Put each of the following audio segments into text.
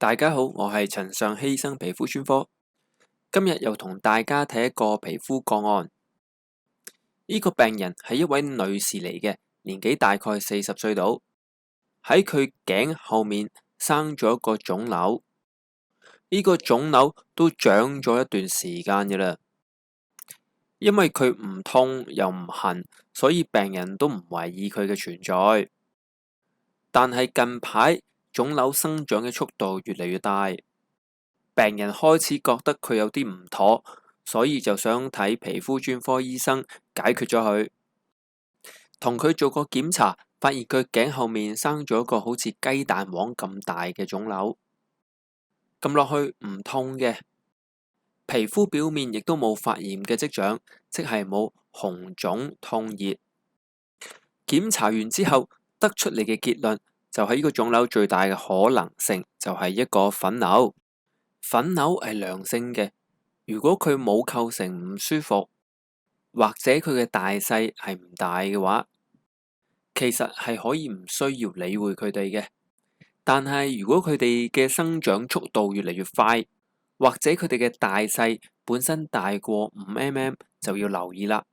大家好，我係陳尚希醫生皮膚專科，今日又同大家睇一個皮膚個案。呢個病人係一位女士嚟嘅，年紀大概40歲度，喺佢頸後面生咗一個腫瘤。呢個腫瘤都長咗一段時間嘅啦，因為佢唔痛又唔痕，所以病人都唔懷疑佢嘅存在。但係近排腫瘤生長嘅速度越嚟越大，病人開始覺得佢有啲唔妥，所以就想睇皮膚專科醫生解決咗佢。同佢做個檢查，發現佢頸後面生咗一個好似雞蛋黃咁大嘅腫瘤，撳落去唔痛嘅，皮膚表面亦都冇發炎嘅跡象，即係冇紅腫痛熱。檢查完之後得出嚟嘅結論就係呢個腫瘤最大嘅可能性就係一個粉瘤。粉瘤係良性嘅，如果佢冇構成唔舒服，或者佢嘅大細係唔大嘅話，其實係可以唔需要理會佢哋嘅。但係如果佢哋嘅生長速度越嚟越快，或者佢哋嘅大細本身大過5mm，就要留意啦。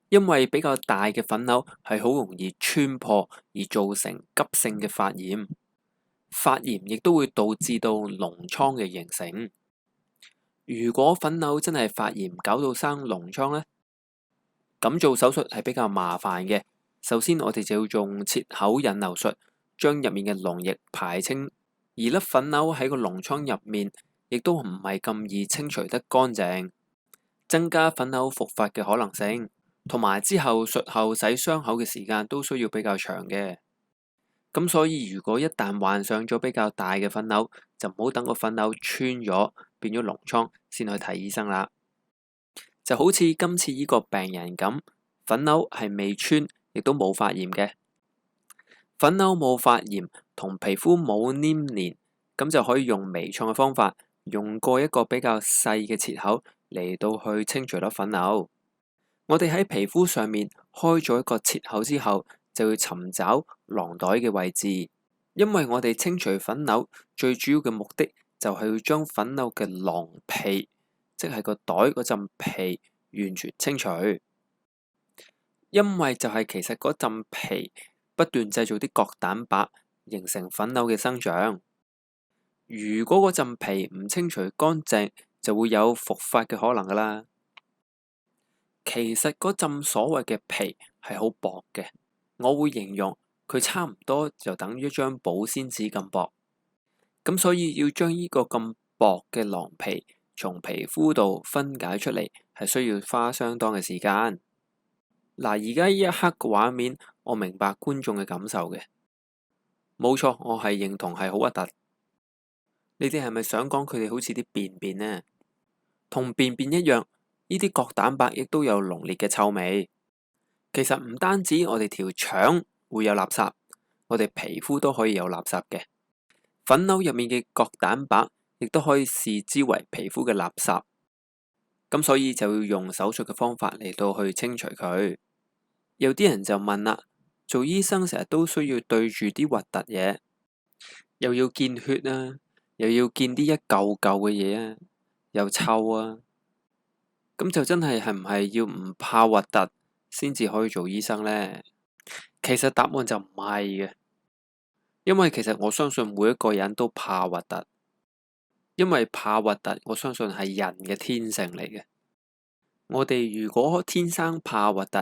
因為比較大嘅粉瘤係好容易穿破而造成急性嘅發炎。發炎亦都會導致到膿瘡嘅形成。如果粉瘤真係發炎搞到生膿瘡呢，咁做手術係比較麻煩嘅。首先我哋就要用切口引流術將入面嘅膿液排清，而粒粉瘤喺個膿瘡入面亦都唔係咁易清除得乾淨，增加粉瘤復發嘅可能性。同埋之後術後洗傷口嘅時間都需要比較長嘅。咁所以如果一旦患上咗比較大嘅粉瘤，就唔好等個粉瘤穿咗變咗膿瘡先去睇醫生啦。就好似今次呢個病人咁，粉瘤係未穿，亦都冇發炎嘅。粉瘤冇發炎同皮膚冇黏連，咁就可以用微創嘅方法，用過一個比較細嘅切口嚟到去清除粒粉瘤。我哋喺皮膚上面開咗一個切口之後，就要尋找囊袋嘅位置，因為我哋清除粉瘤最主要嘅目的就係要將粉瘤嘅囊皮，即係個袋嗰陣皮完全清除。因為就係其實嗰陣皮不斷製造啲角蛋白，形成粉瘤嘅生長。如果嗰陣皮唔清除乾淨，就會有復發嘅可能噶啦。其實嗰陣所謂嘅皮係好薄嘅。我會形容佢差唔多就等於一張保鮮紙咁薄，咁所以要將呢個咁薄嘅囊皮從皮膚度分解出嚟，係需要花相當嘅時間。嗱，而家呢一刻嘅畫面，我明白觀眾嘅感受嘅，冇錯，我係認同係好核突。你哋係咪想講佢哋好似啲便便呢？同便便一樣，呢啲角蛋白亦都有濃烈嘅臭味。其實唔單止我哋條腸會有垃圾，我哋皮膚都可以有垃圾嘅。粉瘤入面嘅角蛋白亦都可以視之為皮膚嘅垃圾，咁所以就要用手術嘅方法嚟到去清除佢。有啲人就問啦，做醫生成日都需要對住啲核突嘢，又要見血啊，又要見啲一嚿嚿嘅嘢啊，又臭啊，咁就真係唔係要唔怕核突先至可以做醫生呢？其實答案就唔係嘅，因為其實我相信每一個人都怕核突，因為怕核突，我相信係人嘅天性嚟嘅。我哋如果天生怕核突，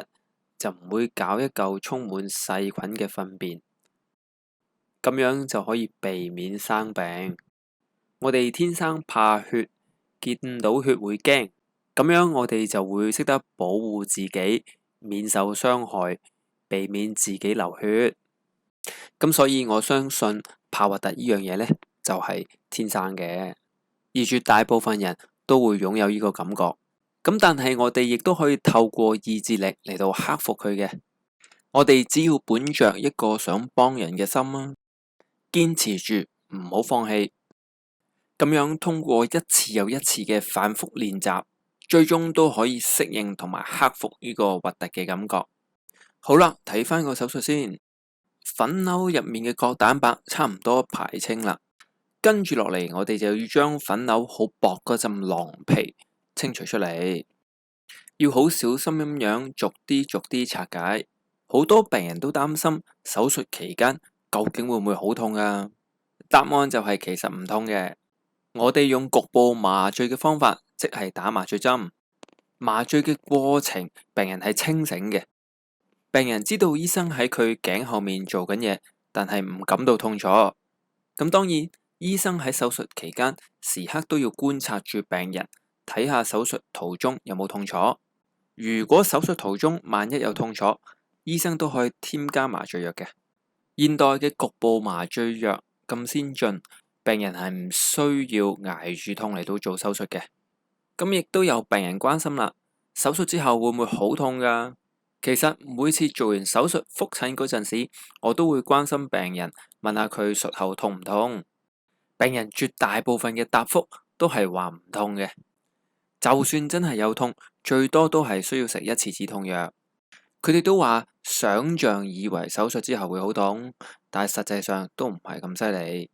就唔會搞一嚿充滿細菌嘅糞便，咁樣就可以避免生病。我哋天生怕血，見到血會驚，咁樣我哋就會識得保護自己，免受傷害，避免自己流血。咁所以我相信怕核突呢樣嘢呢，就係天生嘅，而絕大部分人都會擁有呢個感覺。咁但係我哋亦都可以透過意志力嚟到克服佢嘅。我哋只要本着一個想幫人嘅心啊，堅持住，唔好放棄。咁樣通過一次又一次嘅反覆練習，最終都可以適應同埋克服呢個核突嘅感覺。好啦，睇翻個手術先。粉瘤入面嘅角蛋白差唔多排清啦，跟住落嚟，我哋就要將粉瘤好薄嗰陣狼皮清除出嚟，要好小心咁樣逐啲拆解。好多病人都擔心手術期間究竟會唔會好痛啊？答案就係其實唔痛嘅。我哋用局部麻醉嘅方法，即係打麻醉針。麻醉嘅過程，病人係清醒嘅。病人知道醫生喺佢頸後面做緊嘢，但係唔感到痛楚。咁當然，醫生喺手術期間時刻都要觀察住病人，睇下手術途中有冇痛楚。如果手術途中萬一有痛楚，醫生都可以添加麻醉藥嘅。現代嘅局部麻醉藥咁先進，病人係唔需要挨住痛嚟到做手術嘅。咁亦都有病人關心啦，手術之後會唔會好痛㗎？其實每次做完手術復診嗰陣時，我都會關心病人，問下佢術後痛唔痛。病人絕大部分嘅答覆都係話唔痛嘅。就算真係有痛，最多都係需要食1次止痛藥。佢哋都話想像以為手術之後會好痛，但係實際上都唔係咁犀利。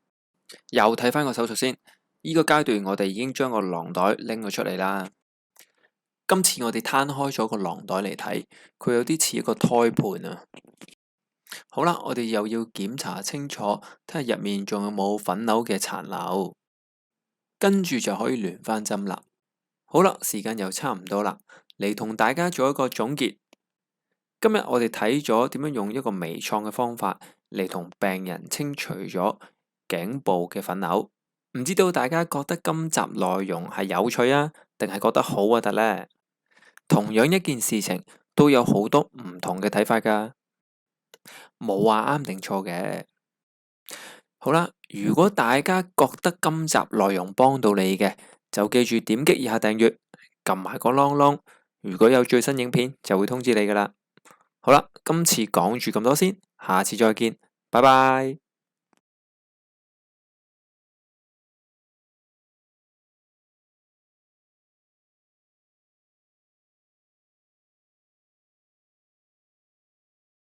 又睇翻個手術先，呢個階段我哋已經將個囊袋拎咗出嚟啦。今次我哋攤開咗個囊袋嚟睇，佢有啲似一個胎盤啊。好啦，我哋又要檢查清楚，睇下入面仲有冇粉瘤嘅殘留，跟住就可以聯翻針啦。好啦，時間又差唔多啦，嚟同大家做一個總結。今日我哋睇咗點樣用一個微創嘅方法嚟同病人清除咗頸部嘅粉瘤。唔知道大家覺得今集內容係有趣啊，定係覺得好核突呢？同樣一件事情都有好多唔同嘅睇法㗎，冇話啱定錯嘅。好啦，如果大家覺得今集內容幫到你嘅，就記住點擊以下訂閱，撳埋個啷啷。如果有最新影片，就會通知你㗎啦。好啦，今次講住咁多先，下次再見，拜拜。